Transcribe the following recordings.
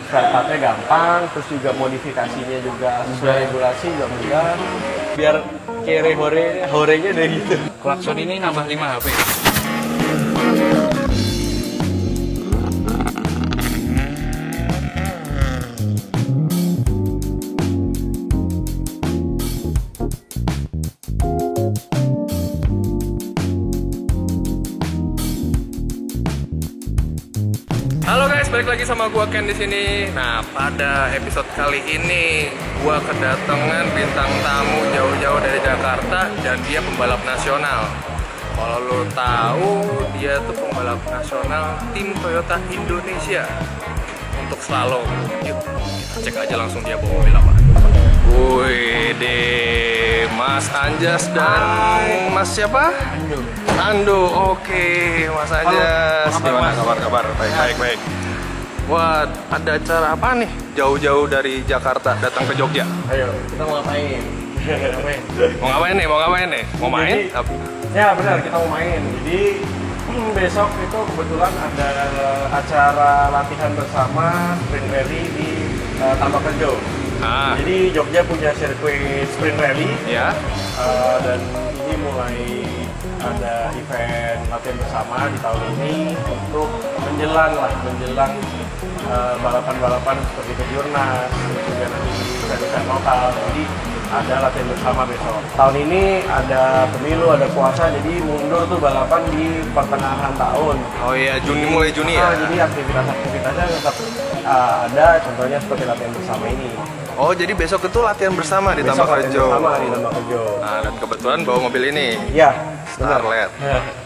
startnya gampang, terus juga modifikasinya juga sesuai regulasi juga mudah. Biar kere horenya dari gitu. Klakson ini nambah 5 HP. Halo guys, balik lagi sama gua Ken di sini. Nah, pada episode kali ini gua kedatangan bintang tamu jauh-jauh dari Jakarta dan dia pembalap nasional. Kalau lo tahu, dia tuh pembalap nasional tim Toyota Indonesia untuk slalom. Yuk, kita cek aja langsung dia bawa mobil apa. Wih, Mas Anjas dan Mas siapa? Ando, oke, Mas Anjas. Gimana kabar? Baik. Wah, ada acara apa nih? Jauh-jauh dari Jakarta datang ke Jogja. Ayo, kita mau ngapain? Mau ngapain nih? Mau main? Ya benar, kita mau main. Jadi besok itu kebetulan ada acara latihan bersama sprint rally di Tambak Rejo. Jadi Jogja punya sirkuit sprint rally. Ya. Dan ini mulai ada event latihan bersama di tahun ini untuk menjelang balapan-balapan seperti kejurnas, juga nanti event lokal. Jadi ada latihan bersama besok. Tahun ini ada pemilu, ada puasa, jadi mundur tuh balapan di pertengahan tahun. Oh iya, mulai Juni ya. Jadi aktivitasnya tetap ada, contohnya seperti latihan bersama ini. Oh, jadi besok itu latihan bersama di Tambak Rejo. Nah, dan kebetulan bawa mobil ini. Iya, Starlet.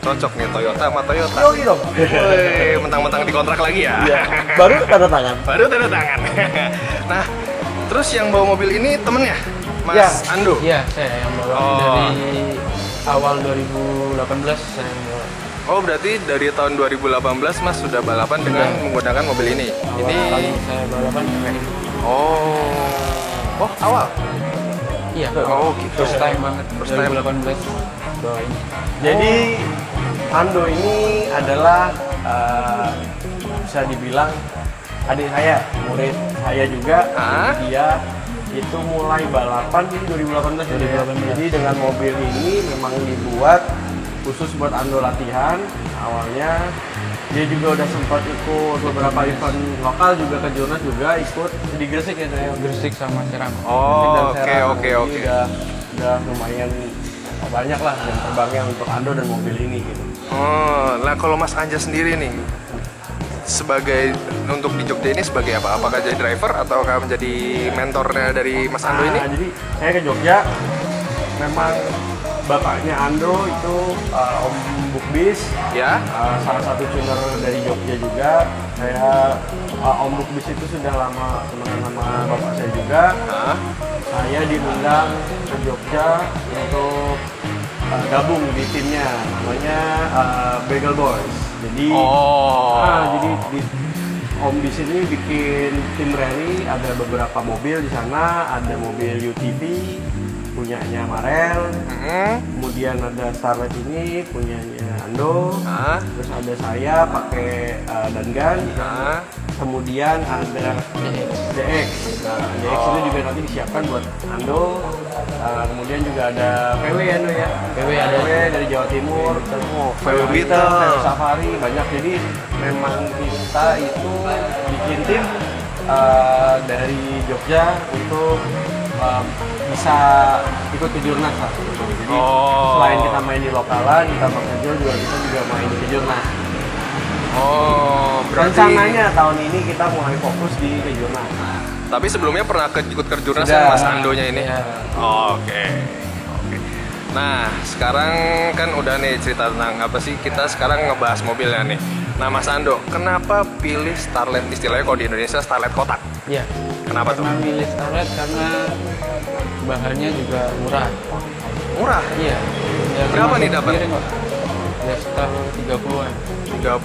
Cocok nih Toyota sama Toyota. Oh gitu. Woi, mentang-mentang dikontrak lagi ya. Iya. Baru tanda tangan. Nah, terus yang bawa mobil ini temennya, Mas Ya. Ando. Iya, saya yang bawa dari awal 2018 saya bawa. Oh, berarti dari tahun 2018 Mas sudah balapan dengan menggunakan mobil ini. Awal kali saya balapan kayak ini. Oh, awal. Iya. Oh, gitu. First time banget. 2018 bawa ini. Jadi Ando ini adalah bisa dibilang adik saya, murid saya juga. Dia itu mulai balapan di 2018. Jadi dengan mobil ini memang dibuat khusus buat Ando latihan. Awalnya dia juga udah sempat ikut beberapa event lokal, juga ke Jurnas juga ikut di Gresik ya saya. Gresik sama Serang. Oh, oke. Udah lumayan banyak lah jam terbangnya untuk Ando dan mobil ini gitu. Oh, nah kalau Mas Anjas sendiri nih, sebagai untuk di Jogja ini sebagai apa? Apakah jadi driver atau menjadi mentornya dari Mas Ando ini? Jadi saya ke Jogja, memang bapaknya Ando itu Om Bukbis, Ya. salah satu tuner dari Jogja juga. Saya Om Bukbis itu sudah lama temenan sama bapak saya juga. Saya diundang ke Jogja untuk gabung di timnya, namanya Bagel Boys. Jadi, Om di sini bikin tim rally, ada beberapa mobil di sana, ada mobil UTV punyanya Marel, kemudian ada Starlet ini punyanya Ando, terus ada saya pakai Dangan, kemudian ada DX. DX ini juga nanti disiapkan buat Ando. Kemudian juga ada VW ya, Ando ya. VW dari Jawa Timur, VW Beetle, VW Safari, banyak. Jadi memang kita itu bikin tim dari Jogja untuk bisa ikut ke Jurnas lah. Jadi selain kita main di lokalan, kita bekerja juga kita main di Kejurnas. Berarti rencananya tahun ini kita mulai fokus di Kejurnas. Tapi sebelumnya pernah ikut Kejurnas ya Mas Andonya ini? Ya. Oke. Nah, sekarang kan udah nih cerita tentang apa sih, kita sekarang ngebahas mobilnya nih. Nah, Mas Ando, kenapa pilih Starlet, istilahnya kalau di Indonesia Starlet kotak? Iya. Kenapa tuh? Karena milih Starlet karena bahannya juga murah. Murah? Iya. Ya, Berapa nih dapat? Ya sekitar 30-an. 30.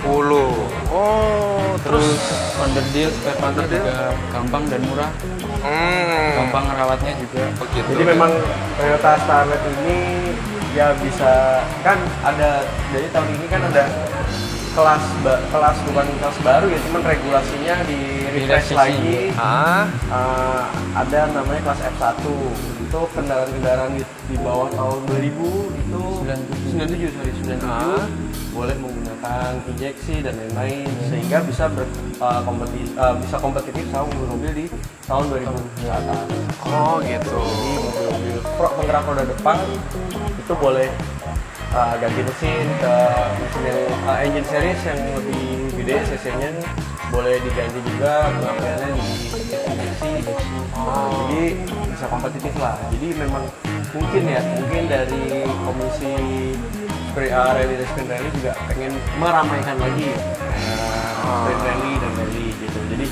Oh, Terus under deal, spare partnya juga gampang dan murah. Gampang ngerawatnya juga. Begitu. Jadi memang Toyota Starlet ini ya bisa kan ada, jadi tahun ini kan ada kelas bukan kelas baru ya, cuman regulasinya di refresh lagi. Ada namanya kelas F1. Itu kendaraan-kendaraan di bawah tahun 2000 itu 97 boleh menggunakan injeksi dan lain-lain sehingga bisa bisa kompetitif sama mobil-mobil di tahun 2000 ke atas. Oh gitu. Jadi mobil-mobil penggerak roda depan itu boleh ganti mesin ke mesin yang engine series yang lebih gede cc-nya, boleh diganti juga pengapiannya di injeksi. Jadi bisa kompetitif lah. Jadi memang mungkin dari komisi Rally dan Sprint Rally juga pengen meramaikan lagi Sprint Rally dan Rally gitu. Jadi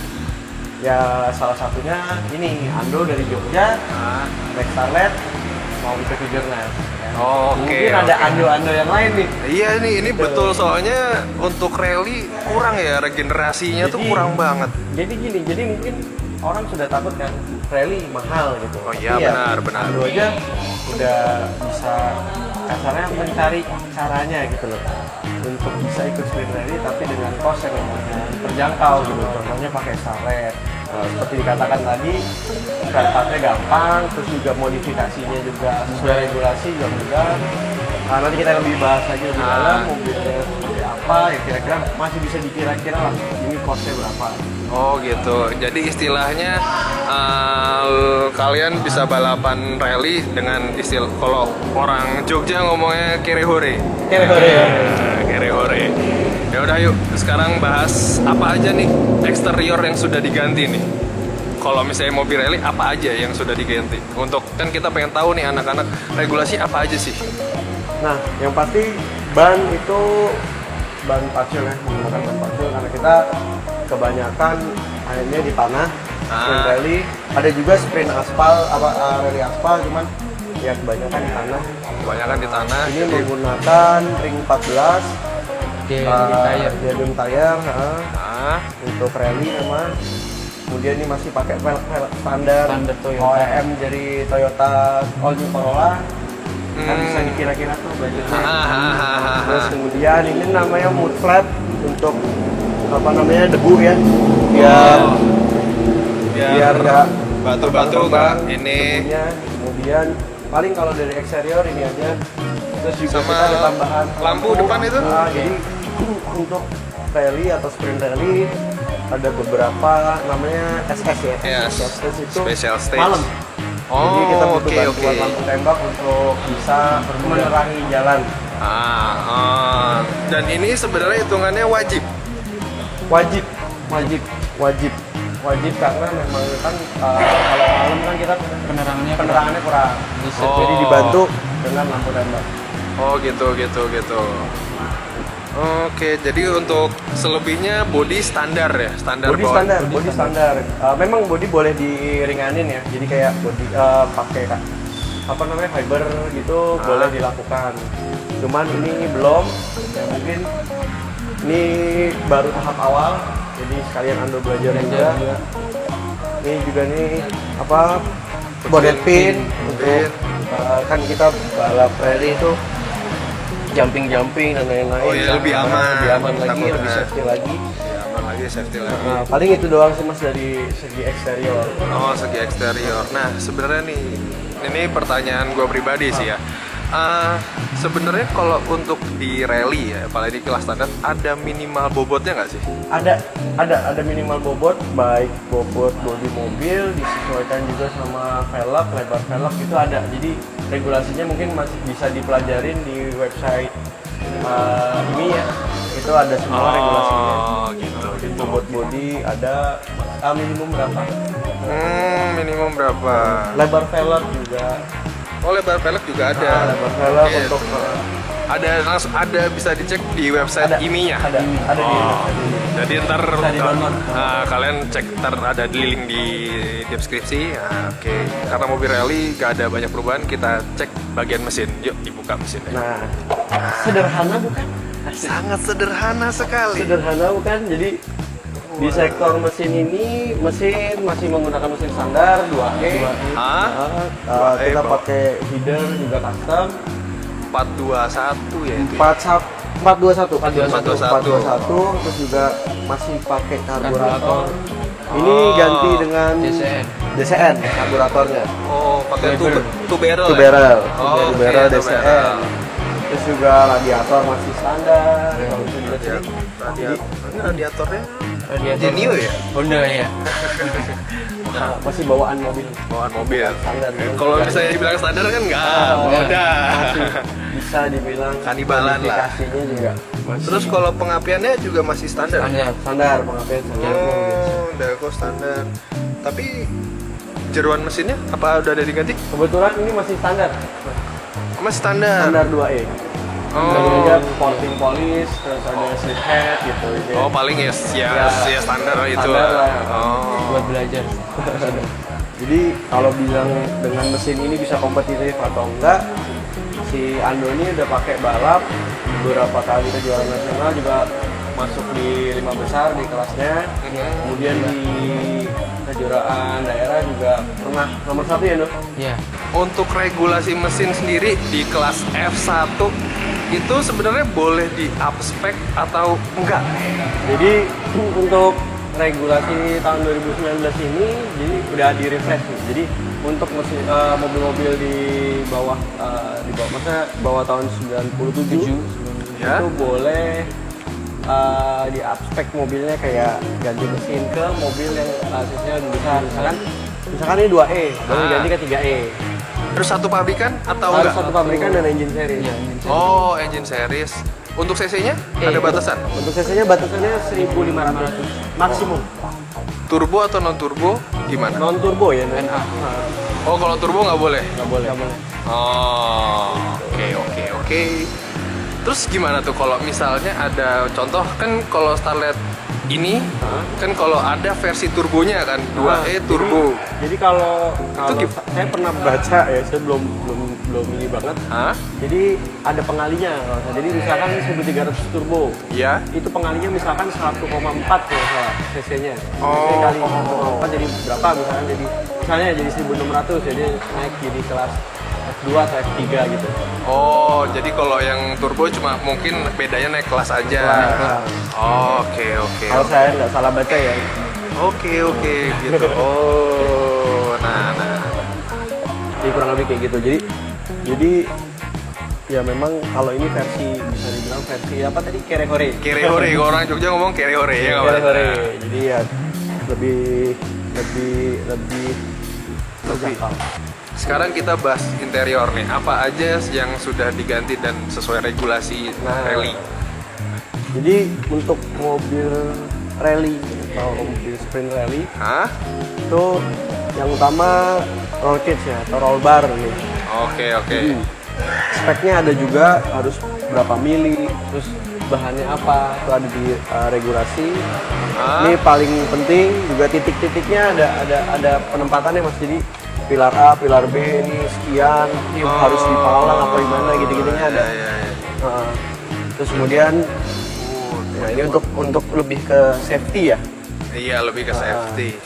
ya salah satunya ini Ando dari Jogja, naik Starlet mau ikut Jurnas. Mungkin ada Ando-Ando yang lain nih. Iya nih, ini betul soalnya untuk rally kurang ya, regenerasinya tuh kurang banget. Jadi gini, jadi mungkin orang sudah takut kan rally mahal gitu. Oh iya, benar. Ando aja udah bisa kasarnya mencari caranya gitu loh untuk bisa ikut sprint rally tapi dengan cost yang terjangkau gitu. Contohnya pakai Starlet. Seperti dikatakan tadi, spare partnya gampang, terus juga modifikasinya juga sesuai regulasi juga mudah. Nanti kita lebih bahas lagi lebih dalam mobilnya seperti apa, ya kira-kira masih bisa dikira-kira lah ini costnya berapa. Oh gitu, jadi istilahnya kalian bisa balapan rally dengan istilah, kalau orang Jogja ngomongnya kerehore. Kerehore. Ya udah yuk, sekarang bahas apa aja nih eksterior yang sudah diganti nih. Kalau misalnya mobil rally apa aja yang sudah diganti? Untuk kan kita pengen tahu nih anak-anak regulasi apa aja sih? Nah, yang pasti ban itu ban pacul ya, menggunakan ban pacul karena kita kebanyakan akhirnya di tanah. Sprint rally ada juga sprint aspal, rally aspal, cuman ya kebanyakan di tanah. Kebanyakan di tanah. Ini menggunakan ring 14. Diadem tire untuk rally memang. Kemudian ini masih pakai velg standar OEM dari Toyota All New Corolla. Kan bisa dikira-kira tuh budgetnya. Terus kemudian ini namanya mud flap untuk debu ya. Biar nggak batu-batu nggak ini. Kemudian paling kalau dari eksterior ini aja. Terus juga sama kita ada tambahan lampu depan itu. Jadi untuk rally atau sprint rally ada beberapa namanya SS ya. SS itu special stage. Malam. Jadi kita butuh bantuan oke. lampu tembak untuk bisa menerangi jalan. Dan ini sebenarnya hitungannya wajib. Wajib karena memang kan kalau malam kan kita penerangannya kurang. Jadi dibantu dengan lampu tembak. Oh gitu. Oke, jadi untuk selebihnya body standar ya, Body standar. Memang body boleh diringanin ya. Jadi kayak body pakai fiber gitu boleh dilakukan. Cuman ini belum. Ya mungkin ini baru tahap awal. Jadi sekalian Ando belajar juga. Ini juga nih bonnet pin untuk kan kita balap rally itu jumping dan lain-lain. Oh iya, lebih aman lagi, lebih safety lagi. Paling itu doang sih Mas dari segi eksterior. Oh, segi eksterior. Nah, sebenarnya nih ini pertanyaan gue pribadi sih ya. Sebenarnya kalau untuk di rally ya, apalagi di kelas standar, ada minimal bobotnya nggak sih? Ada minimal bobot, baik bobot bodi mobil disesuaikan juga sama velg, lebar velg itu ada. Jadi regulasinya mungkin masih bisa dipelajarin di website ini ya. Itu ada semua regulasinya. Gitu. Bobot bodi ada minimum berapa? Minimum berapa? Lebar velg juga. Oh, lebar velg juga ada. Lebar velg untuk ada bisa dicek di website IMI-nya. Ada di website ini. Jadi ntar download. kalian cek, ntar ada di link di deskripsi. Oke. Karena mobil rally gak ada banyak perubahan, kita cek bagian mesin. Yuk dibuka mesinnya. Nah, sederhana bukan? Sangat sederhana sekali. Sederhana bukan? Jadi di sektor mesin ini mesin masih menggunakan mesin standar 2E. Kita pakai header juga custom 421 ya itu. 421. 421. Terus juga masih pakai karburator. Ini ganti dengan DCN karburatornya. Oh, pakai two barrel. Two barrel. Oh, Two barrel oke, two DCN. barrel. Terus juga radiator masih standar. Kalau bisa dilihat sini. Ini radiatornya Radiator Genio ya? Honda ya. Masih bawaan mobil. Bawaan mobil. Standar. Kalau misalnya dibilang standar kan enggak, udah. Masih bisa dibilang Kanibalan lah. modifikasinya juga masih Terus kalau pengapiannya juga masih standar. standar pengapian standar. Oh, Delco standar. Tapi jeruan mesinnya apa udah ada diganti? Kebetulan ini masih standar. Masih standar. Standar 2E. Oh. Jadi aja porting polish, terus ada slip head gitu. Oh, paling ya standar itu. Standar lah. Oh. Buat belajar. Jadi kalau bilang dengan mesin ini bisa kompetitif atau enggak, si Ando ini udah pakai balap beberapa kali kejuaraan nasional, juga masuk di 5 besar di kelasnya. Kemudian di kejuaraan daerah juga pernah nomor 1 ya, Ando? Iya. Untuk regulasi mesin sendiri di kelas F1 itu sebenarnya boleh di up spec atau enggak? Jadi untuk regulasi tahun 2019 ini jadi udah di refresh nih. Jadi untuk mesin mobil-mobil di bawah maksudnya bawah tahun 97 Ya. itu boleh di up spec mobilnya, kayak ganti mesin ke mobil yang cc-nya lebih besar. Misalkan ini 2E, boleh ganti ke 3E. Terus satu pabrikan atau Harus enggak? satu pabrikan dan engine seri. Iya. Oh, engine series. Untuk cc-nya ada batasan? Untuk cc-nya batasannya 1500 maksimum. Turbo atau non turbo gimana? Non turbo ya, NA. Oh, kalau turbo nggak boleh? Nggak boleh. Nggak boleh. Oh, oke. Terus gimana tuh kalau misalnya ada contoh, kan kalau Starlet ini kan kalau ada versi turbonya kan 2E turbo. Jadi kalau Itu saya pernah baca ya, saya belum ini banget. Hah? Jadi ada pengalinya kalau saya. Jadi misalkan 1300 turbo, Iya. itu pengalinya misalkan 1,4 kalau salah cc-nya. Oh. Jadi kali 1,4 jadi berapa misalnya jadi 1600, jadi naik jadi kelas F2 atau F3 gitu. Oh, jadi kalau yang turbo cuma mungkin bedanya naik kelas aja. Oke. Kalau saya nggak salah baca ya. Oke, gitu. Oh, nah. Jadi kurang lebih kayak gitu. Jadi ya memang kalau ini versi bisa dibilang versi apa tadi, kere-kore. Kere-hore, kalau orang Jogja ngomong kere-hore ya nggak Kere-kore. apa-apa. Jadi ya lebih terjangkau. Sekarang kita bahas interior nih. Apa aja yang sudah diganti dan sesuai regulasi rally? Jadi untuk mobil rally atau mobil sprint rally Hah? itu yang utama roll cage ya, atau roll bar gitu. Oke. Speknya ada juga, harus berapa mili, terus bahannya apa, itu ada di regulasi. Ini paling penting juga titik-titiknya ada penempatannya Mas. Jadi pilar A, pilar B ini sekian, ini harus dipalang apa gimana gitu-gitunya ada. Iya. Terus kemudian nah ini untuk lebih ke safety ya. Iya, lebih ke safety.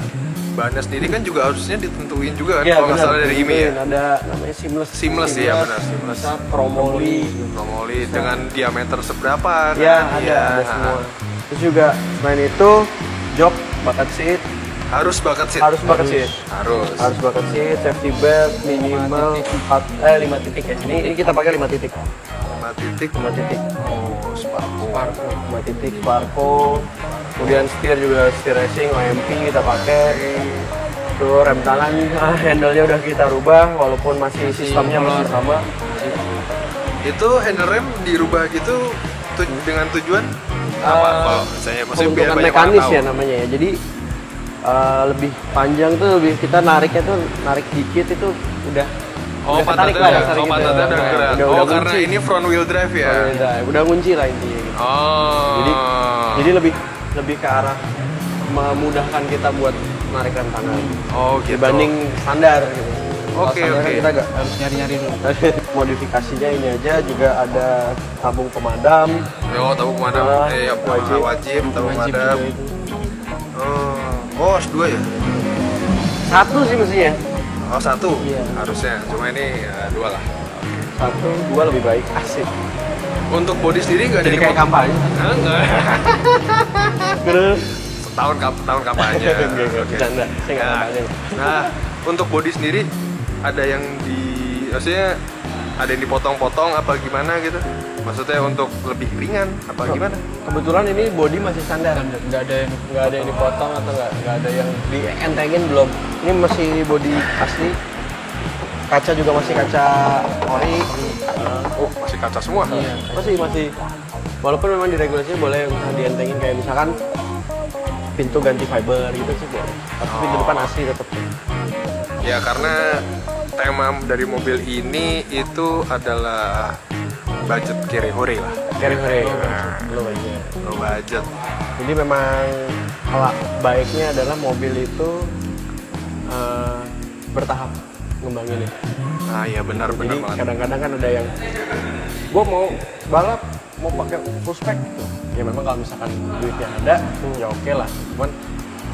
Bahannya sendiri kan juga harusnya ditentuin juga kan, Iya, kalau nggak salah dari IMI ya. Ada namanya seamless. Ya benar, seamless. Bisa promoli. Promoli dengan diameter seberapa kan? Ya, ada semua. Terus juga selain itu jok, bucket seat, Harus bucket seat. harus bucket seat. Harus. Bucket seat, safety belt minimal 5 titik ya. Ini kita pakai 5 titik. 5 titik. 5 titik. Oh, Sparko. 5 titik Sparko. Kemudian setir juga setir racing OMP kita pakai. Tuh rem tangan, handle-nya udah kita rubah walaupun masih sistemnya masih sama. Itu handle rem dirubah gitu dengan tujuan apa? Kalau saya maksudnya biar Peruntukan banyak orang mekanis tahu. ya namanya ya. Jadi lebih panjang tuh, lebih kita nariknya tuh narik dikit itu udah Oh, ketarik pantatnya kasar gitu. pantatnya udah gerak. Udah Oh, karena ngunci. ini front wheel drive ya. Udah ngunci lah intinya gitu. Oh. Jadi lebih ke arah memudahkan kita buat narik rem tangan gitu. dibanding standar gitu. Kalau Oke, standar kan oke. kita agak Harus nyari-nyari dulu. modifikasinya ini aja, juga ada tabung pemadam. Tabung pemadam. Wajib tabung Wajib pemadam. juga itu. Oh, S2 ya? Satu sih mestinya. Oh, 1. Iya. Harusnya. Cuma ini 2 lah. 1, 2 lebih baik. Asik. Untuk body sendiri nggak ada Jadi yang kayak kampanye. Hah, nggak. Terus tahun kampanye. Enggak, Oke. bercanda. Saya nggak Nah, kampanye. nah, untuk body sendiri ada yang maksudnya ada yang dipotong-potong apa gimana gitu? Maksudnya untuk lebih ringan apa gimana? Kebetulan ini body masih standar. Nggak ada yang Nggak ada yang dipotong atau nggak ada yang dientengin belum. Ini masih body asli. Kaca juga masih kaca ori. Oh, masih kaca semua. Iya. Masih. Walaupun memang diregulasinya boleh misalnya dientengin kayak misalkan pintu ganti fiber gitu sih boleh. Tapi pintu depan asli tetap. Ya karena tema dari mobil ini itu adalah budget kere-hore lah. Kere-kere. Lo aja. Low budget. Jadi memang kalau baiknya adalah mobil itu bertahap ngembanginnya. Ah iya benar Jadi banget. kadang-kadang kan ada yang gue mau balap mau pakai full spec gitu. Ya memang kalau misalkan duitnya ada ya oke lah. Cuman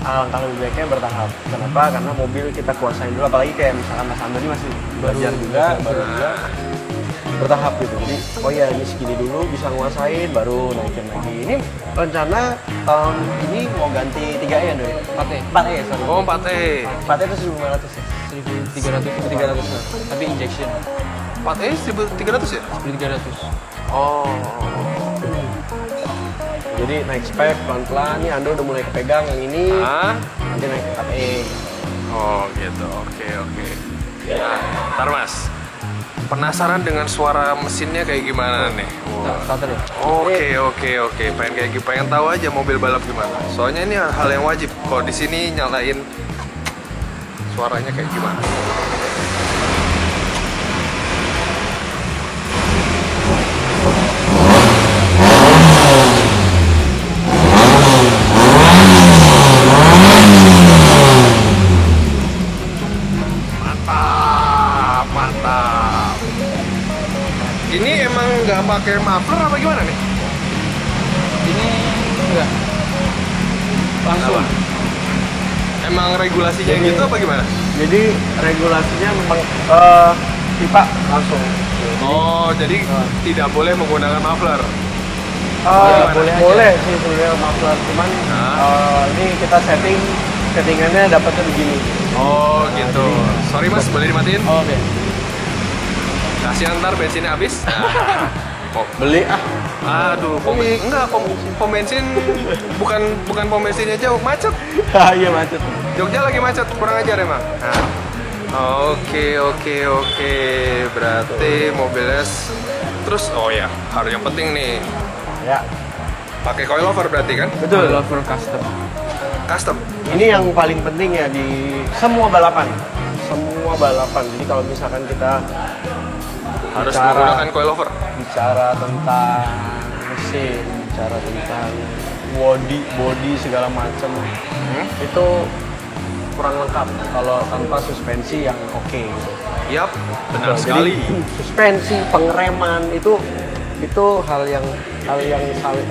alangkah lebih baiknya bertahap. Kenapa? Karena mobil kita kuasain dulu. Apalagi kayak misalkan Mas Ando ini masih belajar juga, baru juga bertahap gitu. Jadi oh ya ini segini dulu bisa nguasain baru naikin lagi. Ini rencana tahun ini mau ganti 3E ya Doy? 4E. 4E sorry. Oh 4E. 4E itu 1.500 ya? 1.300 tapi injection 4E 1.300 ya? 1.300. Oh. Jadi naik spek pelan-pelan nih Ando udah mulai kepegang yang ini. Ah? Nanti naik 4E. Oh gitu. Oke. Nah, ntar Mas. Penasaran dengan suara mesinnya kayak gimana nih? Wah. Starter ya? Oke. Pengen tahu aja mobil balap gimana. Soalnya ini hal yang wajib. Kalau di sini nyalain suaranya kayak gimana? Mantap. Ini emang nggak pakai muffler apa gimana nih? Ini enggak langsung Apa? Emang regulasinya Jadi- gitu apa gimana? Jadi regulasinya memang pipa langsung. Oh, jadi tidak boleh menggunakan muffler. Ah, Gimana? boleh sih sebenarnya muffler, cuman Nah. ini kita settingannya dapatnya begini. Oh, gitu. Sorry Mas, boleh dimatiin? Oke. Kasihan ntar bensinnya habis. Kok Beli ah. aduh, pom bensin bukan pom bensinnya jauh, macet. Iya macet. Jogja lagi macet, kurang ajar emang. Nah. Oke. Berarti mobilnya terus oh ya, harus yang penting nih. Ya, Pakai coilover berarti kan? betul. coilover custom. Custom. Ini yang paling penting ya di semua balapan. Semua balapan. Jadi kalau misalkan kita Harus bicara- menggunakan coilover. bicara tentang mesin, bicara tentang body segala macam, itu kurang lengkap kalau tanpa suspensi yang oke. Gitu. Yap, benar Jadi, sekali. suspensi, pengereman itu hal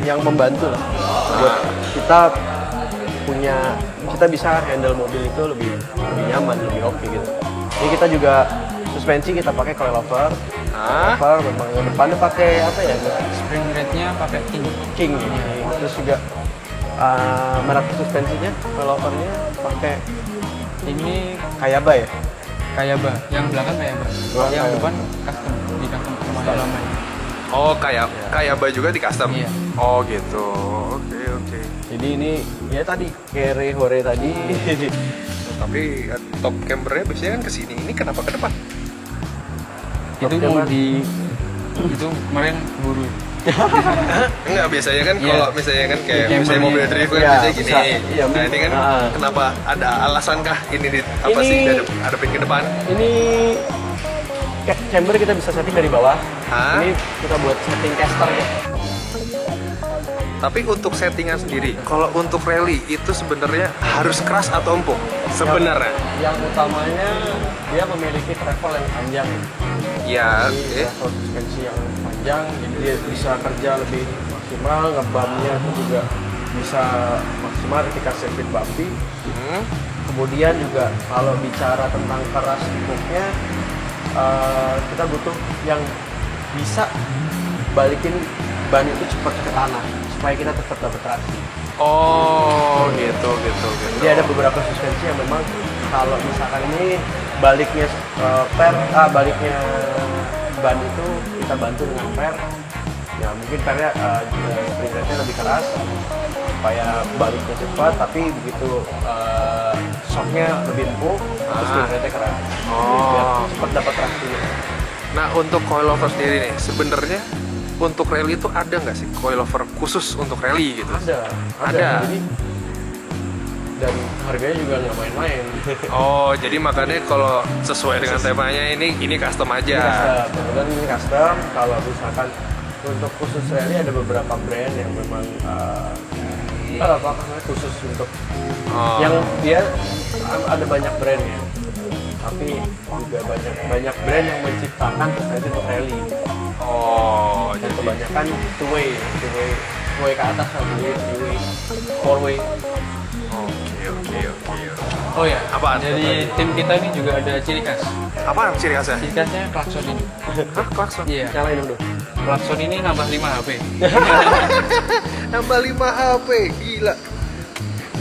yang membantu lah buat kita kita bisa handle mobil itu lebih nyaman, lebih oke gitu. Jadi kita juga suspensi kita pakai coilover. Nah, Coilover memang yang depannya pakai apa ya? Spring rate-nya pakai King ini. Terus juga merek suspensinya, coilovernya pakai ini Kayaba ya? Kayaba, yang belakang Kayaba, Belakang yang Kayaba. depan custom di custom sama halaman. oh kayak juga di custom. Iya. Oh gitu. Oke. Jadi ini ya tadi kere hore tadi. Tapi top cambernya biasanya kan ke sini. Ini kenapa ke depan? Itu Oke, mau Mas. itu kemarin buru. Enggak, biasanya kan Iya. kalau misalnya kan kayak Di misalnya mobil cambernya. drift kan Iya, biasanya gini. bisa. Iya, Nah ini kan ah. kenapa ada alasan kah ini di apa Ini- sih hadapin ke depan? Ini chamber kita bisa setting dari bawah. Hah? Ini kita buat setting casternya. Tapi untuk settingan sendiri, kalau untuk rally itu sebenarnya harus keras atau empuk? Sebenarnya. Yang utamanya dia memiliki travel yang panjang. Ya, Jadi travel suspensi yang panjang, jadi dia bisa kerja lebih maksimal, ngebamnya itu juga bisa maksimal ketika sirkuit bumpy. Kemudian juga kalau bicara tentang keras empuknya, kita butuh yang bisa balikin ban itu cepat ke tanah supaya kita tetap dapat traksi. Oh, gitu. Jadi ada beberapa suspensi yang memang kalau misalkan ini baliknya baliknya ban itu kita bantu dengan per. Ya mungkin pernya spring rate-nya lebih keras supaya baliknya cepat, tapi begitu shocknya lebih empuk, terus spring rate-nya keras. Biar cepat dapat traksinya. Nah, untuk coilover sendiri nih, sebenarnya untuk rally itu ada nggak sih coilover khusus untuk rally gitu? Ada. Jadi, dan harganya juga nggak main-main. Oh, jadi makanya kalau sesuai dengan temanya ini custom aja. Kebetulan ini custom. Kalau misalkan untuk khusus rally ada beberapa brand yang memang khusus untuk yang dia ada banyak brand ya. Tapi juga banyak brand yang menciptakan suspensi untuk rally. Oh, dan kebanyakan two way ke atas, three way, four way. Oke. Oh ya, Apaan? jadi tim kita ini juga ada ciri khas. Apaan ciri khasnya? Ciri khasnya klakson ini. Hah, klakson? Iya. Nyalain dulu. Klakson ini nambah 5 HP. Nambah 5 HP, gila.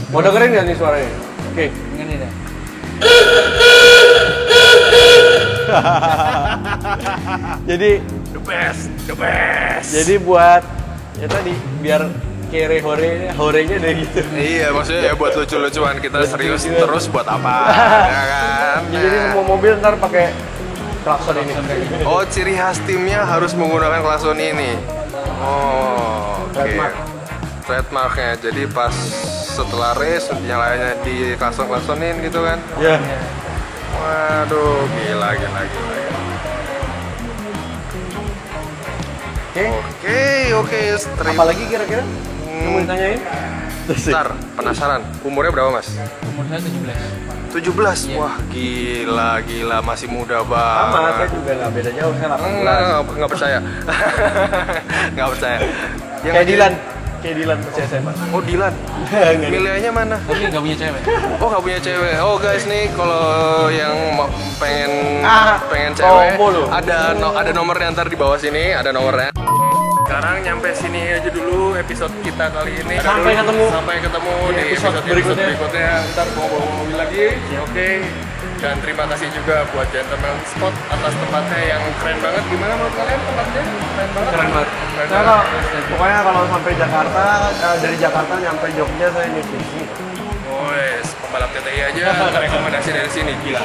Mau dengerin nggak nih suaranya? Oke. Ini dah. Jadi The best. Jadi buat ya tadi biar kere horenya deh gitu. Iya, maksudnya ya buat lucu-lucuan, kita serius terus buat apa? Ya kan? Jadi semua mobil ntar pakai klakson ini. Oh, ciri khas timnya harus menggunakan klakson ini. Oh, oke. Trademark. Trademarknya. Jadi pas setelah race nyalainnya di klakson-klaksonin gitu kan? Ya. Waduh, gila. Oke, strip. Apalagi kira-kira yang mau ditanyain? Bentar, penasaran. Umurnya berapa, Mas? Umur saya 17. 17. Iya. Wah, gila, masih muda Sama, banget. saya juga nggak beda jauh, saya 18. Nggak percaya. Nggak percaya. Kayak Dilan masih SMA. Oh, Dilan. Nggak. Milihnya mana? Tapi nggak punya cewek. Oh, nggak punya cewek. Oh, guys nih, kalau yang pengen Promo cewek, lu. ada nomornya ntar di bawah sini, ada nomornya. Sekarang nyampe sini aja dulu episode kita kali ini. Sampai ketemu di episode berikutnya. Ntar mau bawa mobil lagi. Oke. Dan terima kasih juga buat Gentleman Spot atas tempatnya yang keren banget. Gimana menurut kalian tempatnya? Keren banget. Pokoknya kalau sampai Jakarta, dari Jakarta nyampe Jogja saya di sini. Wes, pembalap TTI aja rekomendasi dari sini, gila.